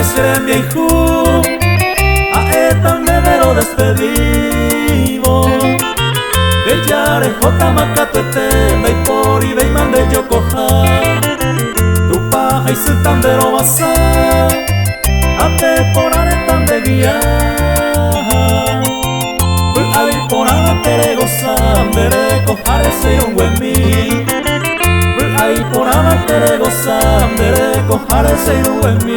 viaje seré mi hijo, a etan me lo despedido. De yare jota macatuete, me por y de mande yo coja. Tu paja y su tandero basa, a te por aretan de guía. Ahí por te gozan, de cojar ese un buen mi. Ahí por te gozan, de cojar ese un buen mi.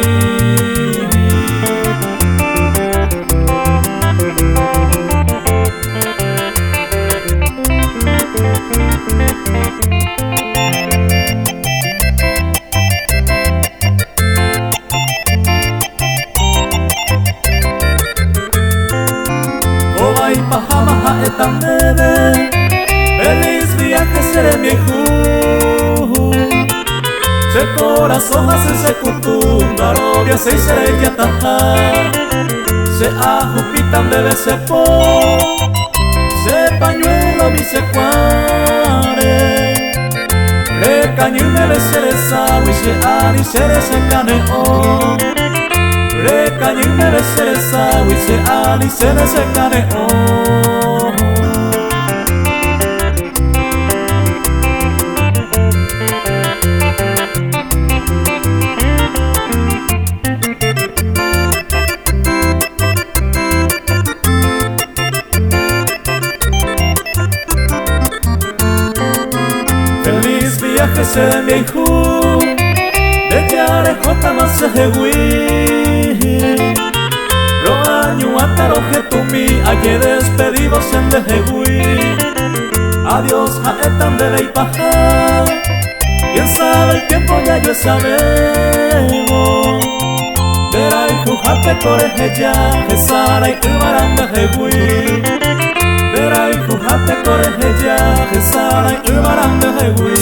Y pajamaja etan debe, feliz viaje seré mi hijo. Se corazón hace se cutum, darobia se seré ya taja. Se ajupitan debe se po, se pañuelo mi se cuare. Le cañón debe ser esa, y se ari seré se caneo. Le cañón debe ser esa, y se ali se le se caneo. Feliz viaje seré mi hijo, de yare jota más se hewi. Lo año ataro que tu mi, ayer despedidos en de hewi. Adiós a etan de ley paja, quién sabe el tiempo ya yo sabemos. Verá y jujate coreje ya, que sara y umaranda hewi. Verá y jujate coreje ya, que sara y umaranda hewi.